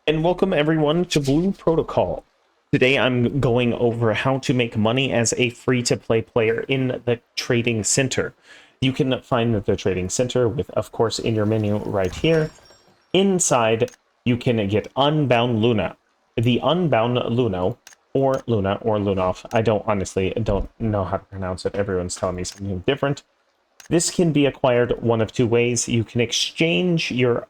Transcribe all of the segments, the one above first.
And welcome everyone to Blue Protocol. Today I'm going over how to make money as a free-to-play player in the Trading Center. You can find the Trading Center with, of course, in your menu right here. Inside, you can get Unbound Luna. The Unbound Luno, or Luna, or Lunov, I don't know how to pronounce it. Everyone's telling me something different. This can be acquired one of two ways. You can exchange your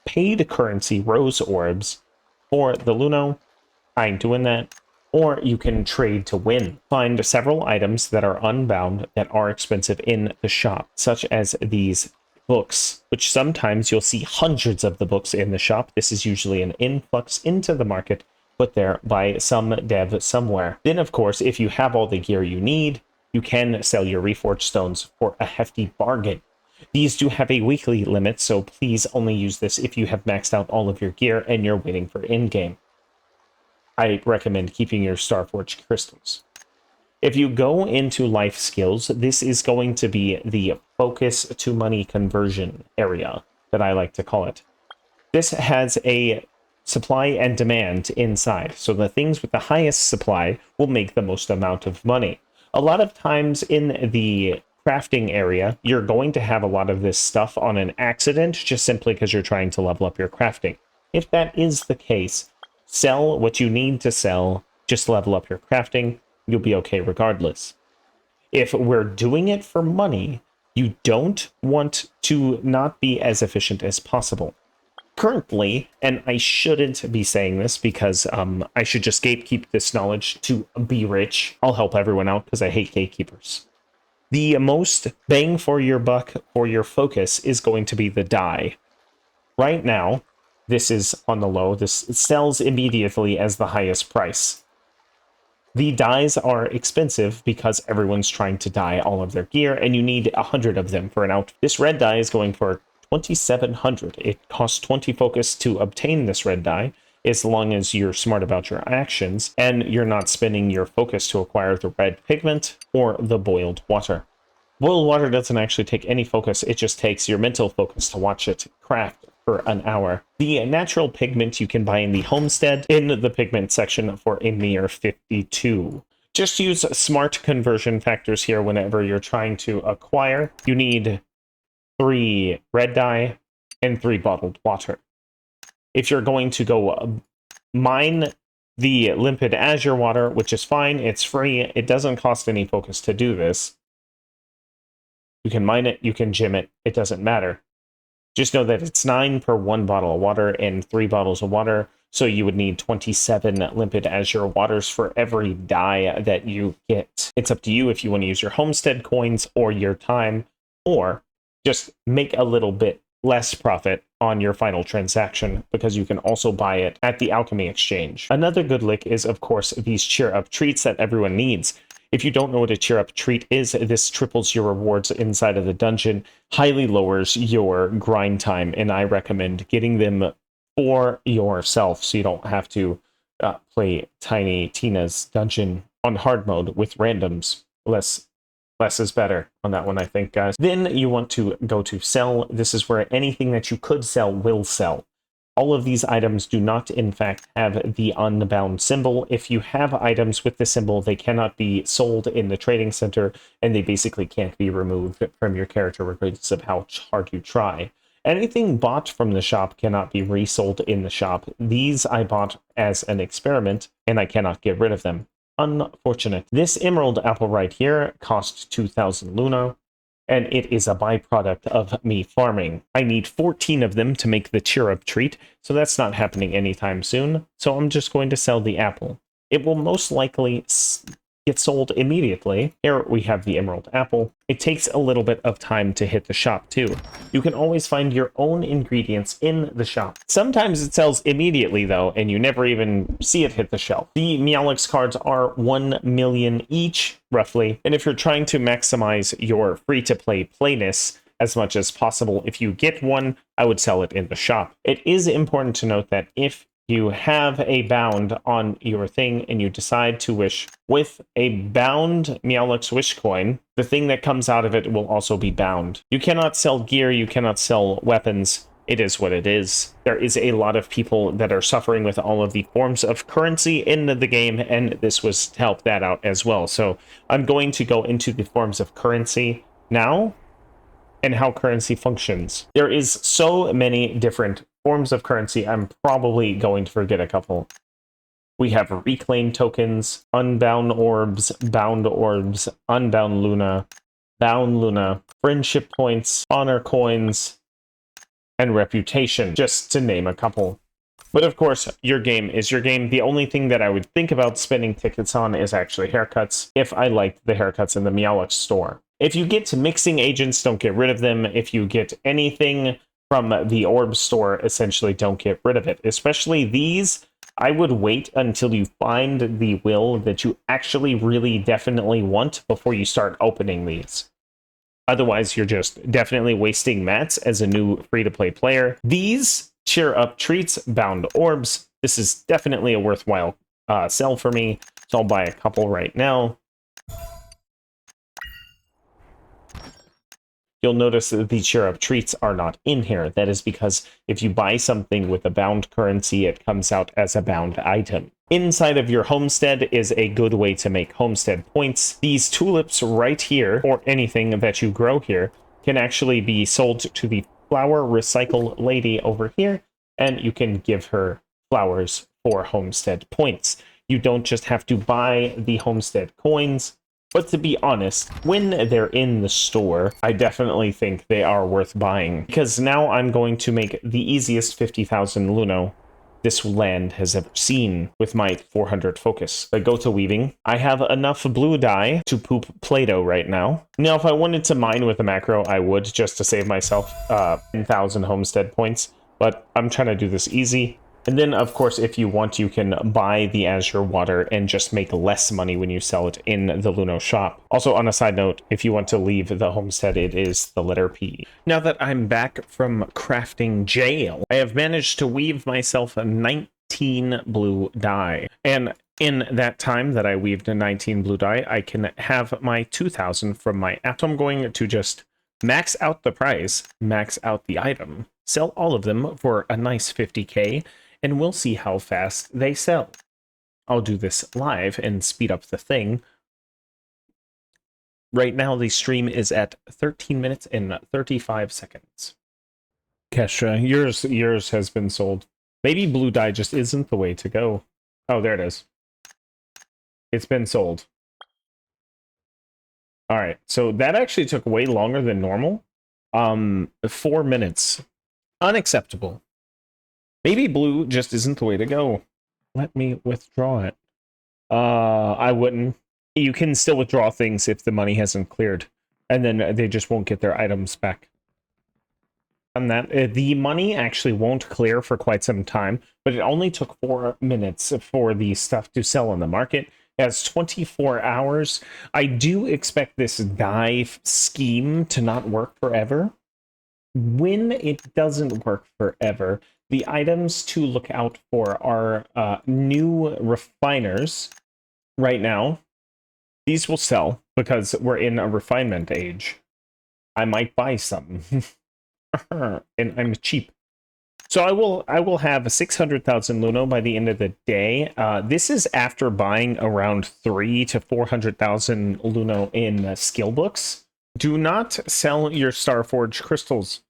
paid currency rose orbs for the Luno. I ain't doing that. Or you can trade to win. Find several items that are unbound that are expensive in the shop, such as these books, which sometimes you'll see hundreds of the books in the shop. This is usually an influx into the market put there by some dev somewhere. Then, of course, if you have all the gear you need, you can sell your reforged stones for a hefty bargain. These do have a weekly limit, so please only use this if you have maxed out all of your gear and you're waiting for in-game. I recommend keeping your Starforged crystals. If you go into life skills, this is going to be the focus to money conversion area that I like to call it. This has a supply and demand inside, so the things with the highest supply will make the most amount of money. A lot of times in the crafting area, you're going to have a lot of this stuff on an accident, just simply because you're trying to level up your crafting. If that is the case, sell what you need to sell, just level up your crafting, you'll be okay regardless. If we're doing it for money, you don't want to not be as efficient as possible. Currently, and I shouldn't be saying this because I should just gatekeep this knowledge to be rich. I'll help everyone out because I hate gatekeepers. The most bang for your buck or your focus is going to be the dye. Right now, this is on the low. This sells immediately as the highest price. The dyes are expensive because everyone's trying to dye all of their gear, and you need 100 of them for an outfit. This red dye is going for 2,700. It costs 20 focus to obtain this red dye, as long as you're smart about your actions, and you're not spending your focus to acquire the red pigment or the boiled water. Boiled water doesn't actually take any focus, it just takes your mental focus to watch it craft for an hour. The natural pigment you can buy in the Homestead in the pigment section for a mere 52. Just use smart conversion factors here whenever you're trying to acquire. You need 3 red dye and 3 bottled water. If you're going to go mine the limpid azure water, which is fine, it's free, it doesn't cost any focus to do this. You can mine it, you can gem it, it doesn't matter. Just know that it's 9 per 1 bottle of water and 3 bottles of water, so you would need 27 limpid azure waters for every dye that you get. It's up to you if you want to use your homestead coins or your time, or just make a little bit less profit on your final transaction, because you can also buy it at the alchemy exchange. Another good lick is, of course, these cheer up treats that everyone needs. If you don't know what a cheer up treat is, this triples your rewards inside of the dungeon, highly lowers your grind time, and I recommend getting them for yourself so you don't have to play Tiny Tina's dungeon on hard mode with randoms. Less is better on that one, I think, guys. Then you want to go to sell. This is where anything that you could sell will sell. All of these items do not, in fact, have the unbound symbol. If you have items with the symbol, they cannot be sold in the trading center, and they basically can't be removed from your character regardless of how hard you try. Anything bought from the shop cannot be resold in the shop. These I bought as an experiment, and I cannot get rid of them. Unfortunate. This emerald apple right here costs 2,000 Luna, and it is a byproduct of me farming. I need 14 of them to make the cheer up treat, so that's not happening anytime soon, so I'm just going to sell the apple. It will most likely get sold immediately. Here we have the emerald apple. It takes a little bit of time to hit the shop too. You can always find your own ingredients in the shop. Sometimes it sells immediately though, and you never even see it hit the shelf. The Meowlix cards are 1 million each, roughly, and if you're trying to maximize your free-to-play playness as much as possible, if you get one, I would sell it in the shop. It is important to note that if you have a bound on your thing and you decide to wish with a bound Meowlix wish coin, the thing that comes out of it will also be bound. You cannot sell gear, you cannot sell weapons it is what it is. There is a lot of people that are suffering with all of the forms of currency in the game, and this was to help that out as well. So I'm going to go into the forms of currency now and how currency functions. There is so many different forms of currency, I'm probably going to forget a couple. We have reclaim tokens, unbound orbs, unbound Luna, bound Luna, friendship points, honor coins, and reputation, just to name a couple. But of course, your game is your game. The only thing that I would think about spending tickets on is actually haircuts, if I liked the haircuts in the Meowth store. If you get mixing agents, don't get rid of them. If you get anything from the orb store, essentially don't get rid of it. Especially these, I would wait until you find the will that you actually really definitely want before you start opening these. Otherwise, you're just definitely wasting mats as a new free-to-play player. These cheer up treats, bound orbs. This is definitely a worthwhile sell for me, so I'll buy a couple right now. You'll notice that the cheer up treats are not in here. That is because if you buy something with a bound currency, it comes out as a bound item. Inside of your homestead is a good way to make homestead points. These tulips right here, or anything that you grow here, can actually be sold to the flower recycle lady over here, and you can give her flowers for homestead points. You don't just have to buy the homestead coins, but to be honest, when they're in the store, I definitely think they are worth buying, because now I'm going to make the easiest 50,000 Luno this land has ever seen with my 400 focus. I go to weaving. I have enough blue dye to poop Play-Doh right now. Now, if I wanted to mine with a macro, I would, just to save myself 10,000 homestead points, but I'm trying to do this easy. And then, of course, if you want, you can buy the Azure Water and just make less money when you sell it in the Luno shop. Also, on a side note, if you want to leave the homestead, it is the letter P. Now that I'm back from crafting jail, I have managed to weave myself a 19 blue dye. And in that time that I weaved a 19 blue dye, I can have my 2,000 from my app. So I'm going to just max out the price, max out the item, sell all of them for a nice 50k, and we'll see how fast they sell. I'll do this live and speed up the thing. Right now, the stream is at 13 minutes and 35 seconds. Kesha, yours has been sold. Maybe blue dye just isn't the way to go. Oh, there it is. It's been sold. All right, so that actually took way longer than normal. 4 minutes. Unacceptable. Maybe blue just isn't the way to go. Let me withdraw it. I wouldn't. You can still withdraw things if the money hasn't cleared, and then they just won't get their items back. And that the money actually won't clear for quite some time, but it only took 4 minutes for the stuff to sell on the market. It has 24 hours. I do expect this dive scheme to not work forever. When it doesn't work forever, the items to look out for are new refiners right now. These will sell because we're in a refinement age. I might buy some. And I'm cheap. So I will have 600,000 Luno by the end of the day. This is after buying around 300,000 to 400,000 Luno in skill books. Do not sell your Starforge crystals.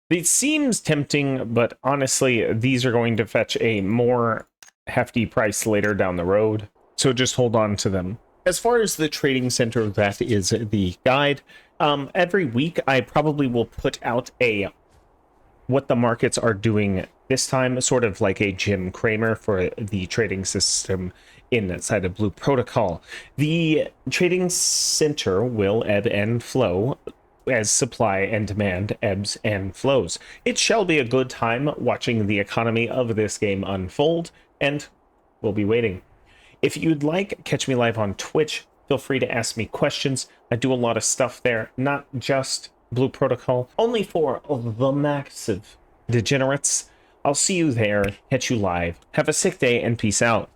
It seems tempting, but honestly, these are going to fetch a more hefty price later down the road. So just hold on to them. As far as the trading center, that is the guide. Every week, I probably will put out a what the markets are doing this time, sort of like a Jim Cramer for the trading system inside of Blue Protocol. The trading center will ebb and flow as supply and demand ebbs and flows. It shall be a good time watching the economy of this game unfold, and we'll be waiting. If you'd like, catch me live on Twitch. Feel free to ask me questions. I do a lot of stuff there, not just Blue Protocol, only for the massive degenerates. I'll see you there, catch you live. Have a sick day, and peace out.